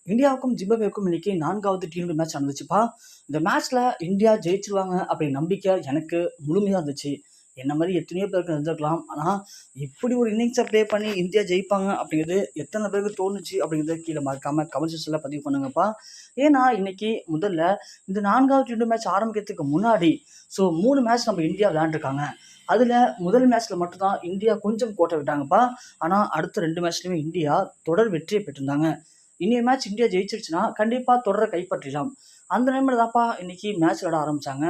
இந்தியாவுக்கும் ஜிம்பாப்வேக்கும் இன்னைக்கு 4வது T20 மேட்ச் நடந்துச்சுப்பா. இந்த மேட்ச்ல இந்தியா ஜெயிச்சுருவாங்க அப்படின்னு நம்பிக்கை எனக்கு முழுமையா இருந்துச்சு. என்ன மாரி எத்தனையோ பேருக்கு இருந்திருக்கலாம். ஆனா, இப்படி ஒரு இன்னிங்ஸ ப்ளே பண்ணி இந்தியா ஜெயிப்பாங்க அப்படிங்கிறது எத்தனை பேருக்கு தோணுச்சு அப்படிங்கிறத கீழ மறக்காம கமெண்ட் செக்ஷன்ல பதிவு பண்ணுங்கப்பா. ஏன்னா, இன்னைக்கு முதல்ல இந்த 4வது T20 மேட்ச் ஆரம்பிக்கிறதுக்கு முன்னாடி 3 மேட்ச் நம்ம இந்தியா விளையாண்டுருக்காங்க. அதுல முதல் மேட்ச்ல மட்டும் தான் இந்தியா கொஞ்சம் கோட்ட விட்டாங்கப்பா. ஆனா, அடுத்த 2 மேட்ச்லயுமே இந்தியா தொடர் வெற்றியை பெற்றிருந்தாங்க. இன்னைய மேட்ச் இந்தியா ஜெயிச்சிருச்சுன்னா கண்டிப்பா தொடரை கைப்பற்றிடலாம். அந்த நேரத்துல தான்ப்பா இன்னைக்கு மேட்ச் விளையாட ஆரம்பிச்சாங்க.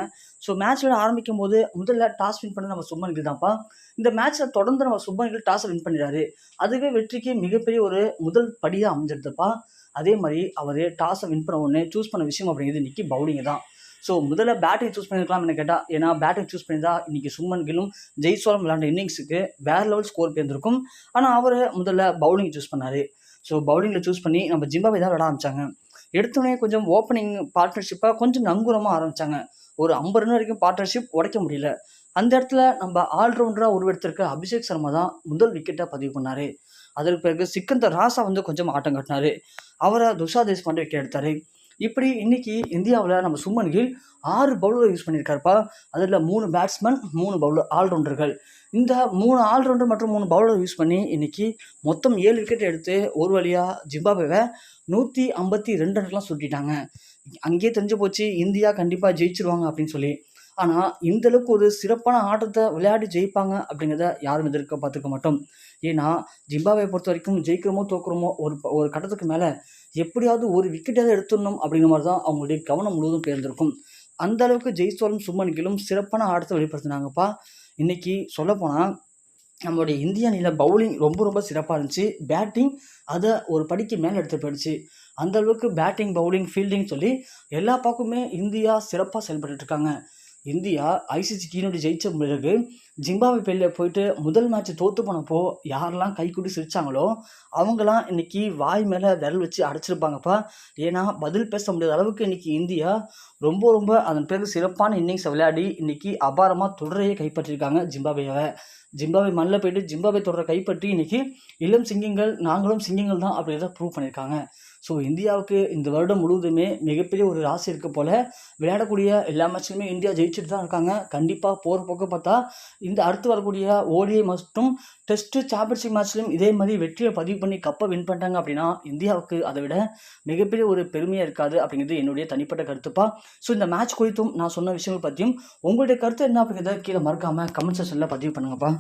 மேட்ச் விளையாட ஆரம்பிக்கும் போது முதல்ல டாஸ் வின் பண்ணது நம்ம சுப்மன் கில் தான்ப்பா. இந்த மேட்ச்ல தொடர்ந்து நம்ம சுப்மன் கில் டாஸை வின் பண்ணிடுறாரு. அதுவே வெற்றிக்கு மிகப்பெரிய ஒரு முதல் படியா அமைஞ்சிருதுப்பா. அதே மாதிரி அவரு டாஸை வின் பண்ண உடனே சூஸ் பண்ண விஷயம் அப்படிங்கிறது இன்னைக்கு பவுலிங் தான். முதல்ல பேட்டிங் சூஸ் பண்ணிருக்கலாம் என்ன கேட்டா, ஏன்னா பேட்டிங் சூஸ் பண்ணியிருந்தா இன்னைக்கு சுப்மன் கில்லும் ஜெய்ஸ்வாலும் விளையாண்ட இன்னிங்ஸுக்கு வேற லெவல் ஸ்கோர் போயிருந்திருக்கும். ஆனா அவரு முதல்ல பவுலிங் சூஸ் பண்ணாரு. பவுலிங்கில் சூஸ் பண்ணி நம்ம ஜிம்பாப்வே தான் விளையாட ஆரம்பிச்சாங்க. எடுத்தோடனே கொஞ்சம் ஓப்பனிங் பார்ட்னர்ஷிப்பாக கொஞ்சம் நங்கூரமாக ஆரம்பிச்சாங்க. ஒரு 50 ரன் வரைக்கும் பார்ட்னர்ஷிப் உடைக்க முடியல. அந்த இடத்துல நம்ம ஆல்ரவுண்டராக உருவெடுத்திருக்க அபிஷேக் சர்மா தான் முதல் விக்கெட்டை பதிவு பண்ணாரு. அதற்கு பிறகு சிக்கந்தர் ராசா வந்து கொஞ்சம் ஆட்டம் காட்டினாரு. அவரை துஷார் தேஷ்பாண்டே விக்கெட் எடுத்தாரு. இப்படி இன்னைக்கு இந்தியாவில் நம்ம சுப்மன் கில் 6 பவுலரை யூஸ் பண்ணியிருக்காருப்பா. அதில் 3 பேட்ஸ்மேன் 3 பவுலர் ஆல்ரவுண்டர்கள். இந்த 3 ஆல்ரவுண்டர் மற்றும் 3 பவுலர் யூஸ் பண்ணி இன்னைக்கு மொத்தம் 7 விக்கெட் எடுத்து ஒரு வழியாக ஜிம்பாப்வேவை 152 ரன்லாம் சுட்டிட்டாங்க. அங்கேயே தெரிஞ்சு போச்சு இந்தியா கண்டிப்பாக ஜெயிச்சிருவாங்க அப்படின்னு சொல்லி. ஆனால் இந்த அளவுக்கு ஒரு சிறப்பான ஆட்டத்தை விளையாடி ஜெயிப்பாங்க அப்படிங்கிறத யாரும் பார்த்துருக்க மாட்டோம். ஏன்னா ஜிம்பாப்வே பொறுத்த வரைக்கும் ஜெயிக்கிறோமோ தோக்குறோமோ ஒரு கட்டத்துக்கு மேலே எப்படியாவது ஒரு விக்கெட்டாவது எடுத்துடணும் அப்படிங்கிற மாதிரி தான் அவங்களுடைய கவனம் முழுவதும் போயிருந்திருக்கும். அந்த அளவுக்கு ஜெய்ஸ்வாலும் சுப்மன் கில்லும் சிறப்பான ஆட்டத்தை வெளிப்படுத்தினாங்கப்பா. இன்னைக்கு சொல்லப்போனால் நம்மளுடைய இந்திய அணியில் பவுலிங் ரொம்ப ரொம்ப சிறப்பாக இருந்துச்சு. பேட்டிங் அதை ஒரு படிக்கு மேலே எடுத்து போயிடுச்சு. அந்த அளவுக்கு பேட்டிங் பவுலிங் ஃபீல்டிங் சொல்லி எல்லா பக்கமுமே இந்தியா சிறப்பாக செயல்பட்டு இருக்காங்க. இந்தியா ஐசிசி T20 ஜெயிச்ச பிறகு ஜிம்பாப்வே பேரில் போயிட்டு முதல் மேட்ச் தோற்று போனப்போ யாரெல்லாம் கைக்கூடி சிரிச்சாங்களோ அவங்களாம் இன்னைக்கு வாய் மேலே விரல் வச்சு அடைச்சிருப்பாங்கப்பா. ஏன்னா பதில் பேச முடியாத அளவுக்கு இன்னைக்கு இந்தியா ரொம்ப ரொம்ப அதன் பிறகு சிறப்பான இன்னிங்ஸை விளையாடி இன்னைக்கு அபாரமாக தொடரையே கைப்பற்றிருக்காங்க ஜிம்பாப்வேவை. ஜிம்பாப்வே மண்ணில் போயிட்டு ஜிம்பாப்வே தொடரை கைப்பற்றி இன்னைக்கு இளம் சிங்கங்கள் நாங்களும் சிங்கங்கள் தான் அப்படின்றத ப்ரூவ் பண்ணியிருக்காங்க. இந்தியாவுக்கு இந்த வருடம் முழுவதுமே மிகப்பெரிய ஒரு ராசி இருக்க போல விளையாடக்கூடிய எல்லா மேட்ச்லையுமே இந்தியா ஜெயிச்சுட்டு தான் இருக்காங்க. கண்டிப்பாக போகிற பக்கம் பார்த்தா இந்த அடுத்து வரக்கூடிய ஓடிஐ மற்றும் டெஸ்ட் சாம்பியன்ஷிப் மேட்ச்லையும் இதே மாதிரி வெற்றியை பதிவு பண்ணி கப்பை வின் பண்ணிட்டாங்க அப்படின்னா இந்தியாவுக்கு அதை விட மிகப்பெரிய ஒரு பெருமையாக இருக்காது அப்படிங்கிறது என்னுடைய தனிப்பட்ட கருத்துப்பா. இந்த மேட்ச் குறித்தும் நான் சொன்ன விஷயங்கள் பற்றியும் உங்களுடைய கருத்து என்ன அப்படிங்கிறத கீழே மறக்காமல் கமெண்ட் செக்ஷனில் பதிவு பண்ணுங்கப்பா.